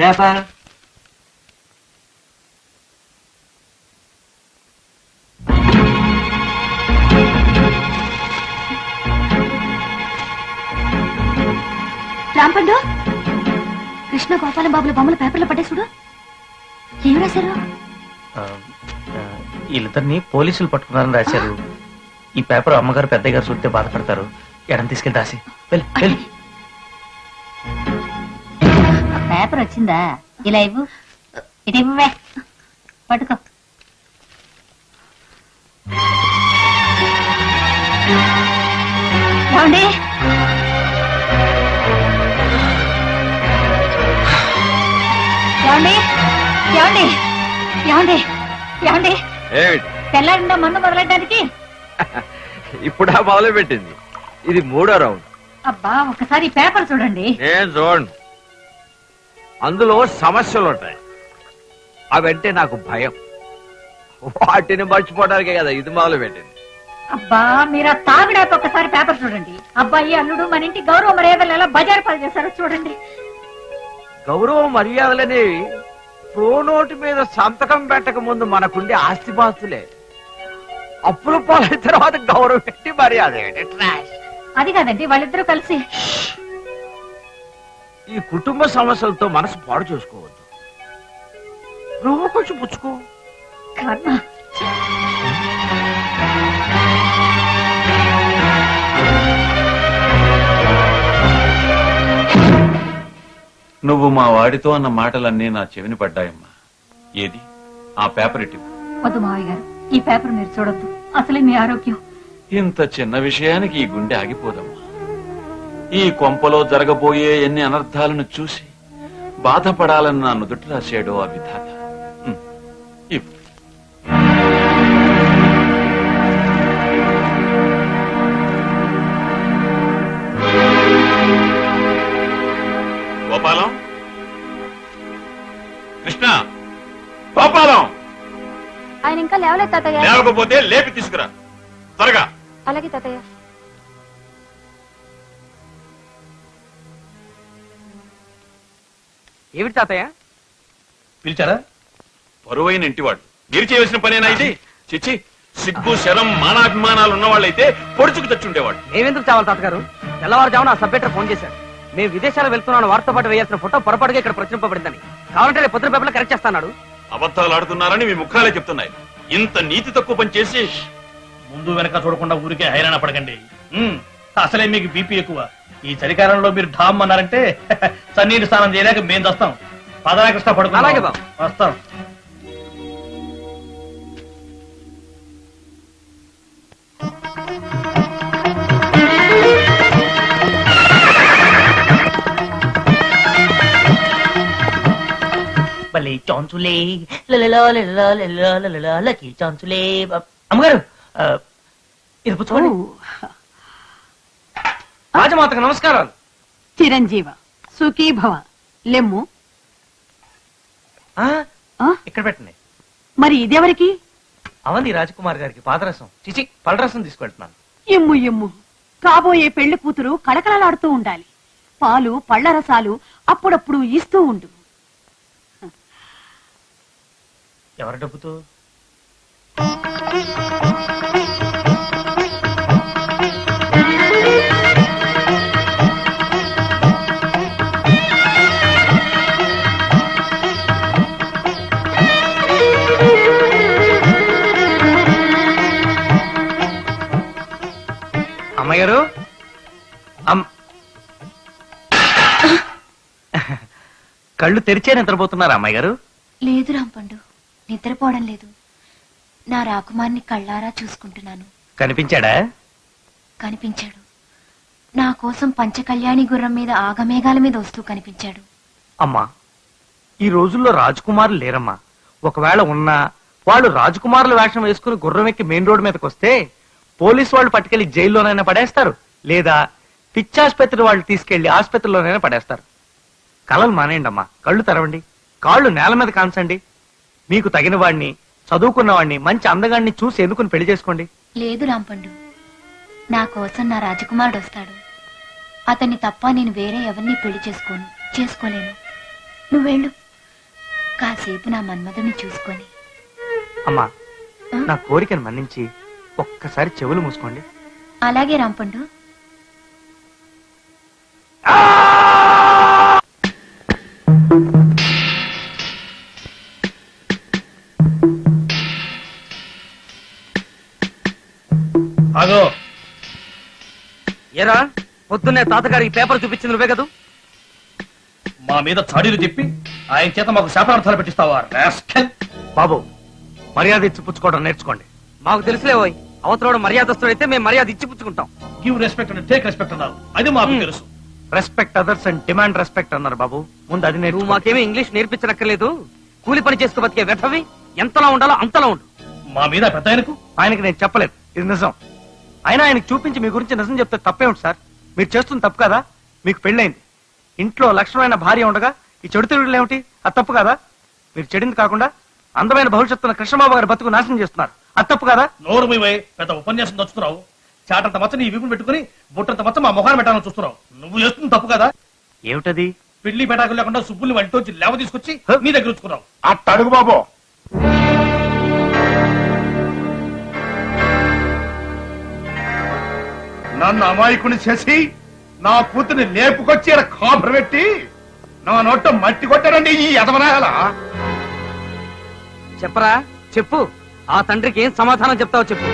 Paper. Rampandu, Krishna Gopalam బాబుల బొమ్మలు పేపర్లో పట్టేసుడు. ఏం రాశారు? వీళ్ళిద్దరిని పోలీసులు పట్టుకున్నారని రాశారు. ఈ పేపర్ అమ్మగారు పెద్దయ్య గారు చూస్తే బాధపడతారు. ఎడం తీసుకెళ్ళి రాసి పేపర్ వచ్చిందా? ఇలా ఇవ్వు, ఇది ఇవ్వవే, పట్టుకో. ఏమండి, ఏమండి, ఏమండి, ఏమండి, ఏమండి, తెల్లారిండా మందు మొదలెట్టడానికి? ఇప్పుడా మొదలు పెట్టింది. ఇది 3వ రౌండ్. అబ్బా, ఒకసారి పేపర్ చూడండి. నేను చూడండి, అందులో సమస్యలు ఉంటాయి. అవంటే నాకు భయం. వాటిని మర్చిపోవడానికే కదా ఇది మొదలు పెట్టింది. అబ్బా, మీరు ఆ తాగుడాక ఒకసారి పేపర్ చూడండి. అబ్బాయి అల్లుడు మన ఇంటి గౌరవ మర్యాదలు ఎలా బజారు పాలు చేశారో చూడండి. గౌరవ మర్యాదలనేవి ప్రోనోటు మీద సంతకం పెట్టక ముందు మనకుండే ఆస్తిపాస్తులే. అప్పుల పాలైన తర్వాత గౌరవం పెట్టి మర్యాద అది కాదండి, వాళ్ళిద్దరూ కలిసి ఈ కుటుంబ సమస్యలతో మనసు పాడు చేసుకోవద్దు. నువ్వు కొంచెం పుచ్చుకో. కర్మ. నువ్వు మా వాడితో అన్న మాటలన్నీ నా చెవిని పడ్డాయమ్మా. ఏది ఆ పేపర్ ఇటు. వద్దు మావయ్య గారు, ఈ పేపర్ మీరు చూడొద్దు. అసలే మీ ఆరోగ్యం. ఇంత చిన్న విషయానికి ఈ గుండె ఆగిపోదమ్మా. ఈ కొంపలో జరగబోయే ఎన్ని అనర్థాలను చూసి బాధపడాలని నా నుదుట రాశాడో ఆ విధాత. ఇవ్వు. గోపాలం, కృష్ణ, గోపాలం. ఆయన ఇంకా లేవలేదు తాతయ్య. లేవకపోతే లేపి తీసుకురా త్వరగా. అలాగే తాతయ్య. ఏమిటి తాతయ్య పిలిచారా? పరువైన ఇంటివాడు మీరు చేయవలసిన పనేనా ఇది? చిచ్చి, సిగ్గు శరం మానాభిమానాలు ఉన్నవాళ్ళైతే పొడుచుకు తెచ్చుండేవాడు. మేమెందుకు చావాలి తాతగారు? తెల్లవారుజామున ఆ సబ్బెటర్ ఫోన్ చేశాడు. మేము విదేశాలు వెళ్తున్నాను, వారితో పాటు వేయాల్సిన ఫోటో పొరపాటుగా ఇక్కడ ప్రచురింపబడిందని. కావాలంటే పొద్దున పేపర్లో కరెక్ట్ చేస్తాడు. అబద్ధాలు ఆడుతున్నారని మీ ముఖాలే చెప్తున్నాయి. ఇంత నీతి తక్కువ పని చేసి ముందు వెనక చూడకుండా ఊరికే హైరాణ పడకండి. అసలే మీకు బీపీ ఎక్కువ. ఈ చలికాలంలో మీరు ఢామ్ అన్నారంటే సన్నీటి స్నానం చేయలేక మేము వస్తాం. పదరా కృష్ణ పడుకో. అలాగే బాబు, వస్తాం. అమ్మగారు ఇది పుచ్చుకోండి. రాజమాతకు నమస్కారాలు. చిరంజీవ సుఖీ భవ. లెమ్ము. ఇక్కడ పెట్టండి. మరి ఇదెవరికి? అవంతి రాజకుమార్ గారికి పాదరసం, చిచి పలరసం తీసుకెళ్తున్నాను. ఎమ్ము ఎమ్ము. కాబోయే పెళ్లి కూతురు కళకళలాడుతూ ఉండాలి. పాలు పళ్ల రసాలు అప్పుడప్పుడు ఇస్తూ ఉండు. ఎవరి డబ్బుతో? అమ్మగారు, కళ్ళు తెరిచే నిద్రపోతున్నారా అమ్మాయి గారు? లేదు రాంపండు, నిద్రపోవడం లేదు. నా రాకుమార్ని కళ్ళారా చూసుకుంటున్నాను. కనిపించాడా? కనిపించాడు. నా కోసం పంచకళ్యాణి గుర్రం మీద ఆగమేఘాల మీద వస్తూ కనిపించాడు. అమ్మా, ఈ రోజుల్లో రాజకుమారులు లేరమ్మా. ఒకవేళ ఉన్నా వాళ్ళు రాజకుమారుల వేషం వేసుకుని గుర్రం ఎక్కి మెయిన్ రోడ్ మీదకి వస్తే పోలీసు వాళ్ళు పట్టుకెళ్లి జైల్లోనైనా పడేస్తారు, లేదా పిచ్చాసుపత్రి వాళ్ళు తీసుకెళ్లి ఆసుపత్రిలోనైనా పడేస్తారు. కలలు మానేయండి అమ్మా, కళ్ళు తెరవండి, కాళ్ళు నేల మీద కాంచండి. మీకు తగిన వాడిని, చదువుకున్న వాడిని, మంచి అందగాడిని చూసి ఎన్నుకుని పెళ్లి చేసుకోండి. లేదు రాంపండు, నా కోసం నా రాజకుమారుడు వస్తాడు. అతన్ని తప్ప నేను వేరే ఎవరిని పెళ్లి చేసుకోలేను. నువ్వెళ్ళు, కాసేపు నా మన్మధుని చూసుకొని. అమ్మా, నా కోరికను మన్నించి ఒక్కసారి చెవులు మూసుకోండి. అలాగే రాంపండు. ఆగో, ఏరా పొద్దున్నే తాతగారికి పేపర్ చూపించింది నువ్వే కదా? మా మీద చాడీలు చెప్పి ఆయన చేత మాకు శాపనార్థాలు పెట్టిస్తావా రాస్కెల్? బాబు, మర్యాద ఇచ్చి పుచ్చుకోవడం నేర్చుకోండి. మాకు తెలుసులేవోయ్, అవతల మర్యాదస్తుడైతే మేము మర్యాద ఇచ్చి పుచ్చుకుంటాం. Give respect and take respect అన్నారు, అది మాకు తెలుసు. Respect others and demand respect అన్నారు బాబు. ముందు అది నువ్వు మాకేమీ ఇంగ్లీష్ నేర్పించనక్కర్లేదు. కూలి పని చేసుకు బతికే వెధవి ఎంతలా ఉండాలో అంతలా ఉండు. మా మీద పెద్ద ఆయనకి నేను చెప్పలేదు, ఇది నిజం. అయినా ఆయనకు చూపించి మీ గురించి నిజం చెప్తే తప్పే ఉంటుంది సార్. మీరు చేస్తుంది తప్పు కదా? మీకు పెళ్ళైంది, ఇంట్లో లక్షణమైన భార్య ఉండగా ఈ చెడు తిరుగులు ఏమిటి? అది తప్పు కదా? మీరు చెడింది కాకుండా అందమైన భవిష్యత్తున్న కృష్ణబాబు గారి బతుకు నాశనం చేస్తున్నారు, అది తప్పు కదా? నోరు మీవై పెద్ద ఉపన్యాసం దచ్చుతున్నావు. చాటంత మచ్చ నీ వీపును పెట్టుకుని బుట్టంత మచ్చ మా మొహాన్ని పెట్టాలని చూస్తున్నావు. నువ్వు చేస్తుంది తప్పు కదా? ఏమిటది? పెళ్లి పెటాకులు లేకుండా సుబ్బుల్ని వంటోంచి లేవ తీసుకొచ్చి నీ దగ్గర ఉంచుకున్నావు. అట్టడుగు బాబు. నన్ను అమాయకుని చేసి నా కూతుర్ని లేపుకొచ్చి ఈడ కాపురం పెట్టి నా నోట మట్టి కొట్టారండి ఈ యదవనాయాల. చెప్పరా, చెప్పు. ఆ తండ్రికి ఏం సమాధానం చెప్తావో చెప్పు.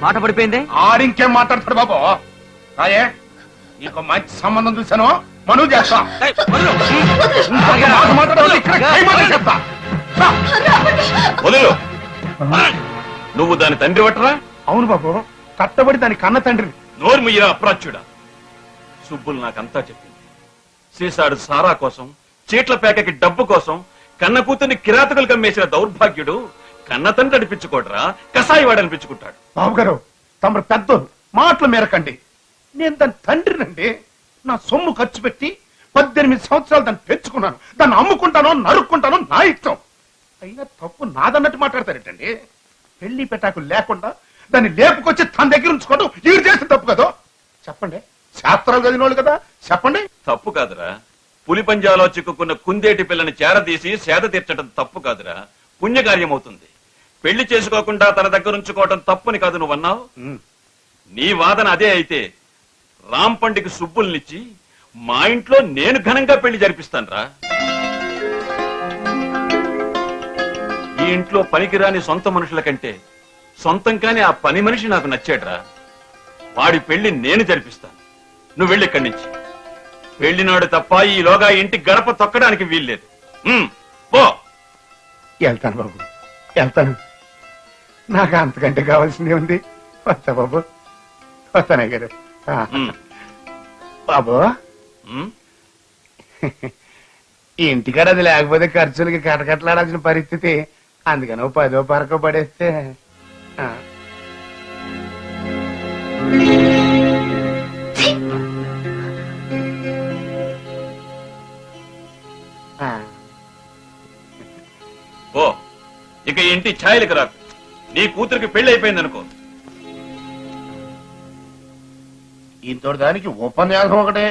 మాట పడిపోయింది. ఆడింకేం మాట్లాడతాడు బాబు? రాయే, నీకు మంచి సంబంధం చూశాను, మనవి చేస్తా. చెప్తా. వదిలు. నువ్వు దాని తండ్రి వట్టరా? అవును బాబు, కట్టబడి దాని కన్న తండ్రిని. నోరు ముయ్యరా అప్రాచ్యుడా. సుబ్బులు నాకంతా చెప్పింది. సీసాడు సారా కోసం, చీట్ల పేకకి డబ్బు కోసం కన్న కూతుర్ని కిరాతకులు కమ్మేసిన దౌర్భాగ్యుడు కన్న తండ్రి అనిపించుకోడరా, కసాయి వాడు అనిపించుకుంటాడు. బాబు గారు, తమరు పెద్దోళ్ళు, మాటలు మేరకండి. నేను దాని తండ్రినండి. నా సొమ్ము ఖర్చు పెట్టి 18 సంవత్సరాలు దాన్ని పెంచుకున్నాను. దాన్ని అమ్ముకుంటానో నరుక్కుంటానో నా ఇష్టం. అయినా తప్పు నాదన్నట్టు మాట్లాడతారేటండి. పెళ్లి పెటాకు లేకుండా దాన్ని లేపుకొచ్చి తన దగ్గర ఉంచుకోవడం ఈడు చేసిన తప్పు కదా? చెప్పండి, శాస్త్రాలు చదివినోళ్ళు కదా, చెప్పండి. తప్పు కాదురా. పులి పంజాలో చిక్కుకున్న కుందేటి పిల్లని చేరదీసి సేద తీర్చడం తప్పు కాదురా, పుణ్యకార్యమవుతుంది. పెళ్లి చేసుకోకుండా తన దగ్గర ఉంచుకోవడం తప్పుని కాదు నువ్వన్నావు. నీ వాదన అదే అయితే రాంపండికి సుబ్బుల్నిచ్చి మా ఇంట్లో నేను ఘనంగా పెళ్లి జరిపిస్తానురా. ఈ ఇంట్లో పనికిరాని సొంత మనుషుల కంటే సొంతం కాని ఆ పని మనిషి నాకు నచ్చాడురా. వాడి పెళ్లి నేను జరిపిస్తాను. నువ్వు వెళ్ళి ఇక్కడి నుంచి. పెళ్లినాడు తప్ప ఈలోగా ఇంటి గడప తొక్కడానికి వీల్లేదు. పో. వెళ్తాను బాబు, వెళ్తాను. నాకు అంతకంటే కావాల్సిందే ఉంది. వస్తా బాబు, వస్తానే గారు. బాబు, ఇంటికాడ అది లేకపోతే ఖర్చులకి కటకట్లాడాల్సిన పరిస్థితి. అందుకని 10 పరకో పడేస్తే. ఓ, ఇక ఇంటి ఛాయలకు రాకు. నీ కూతురికి పెళ్లి అయిపోయిందనుకో. ఇంతటి దానికి ఉపన్యాసం ఒకటే.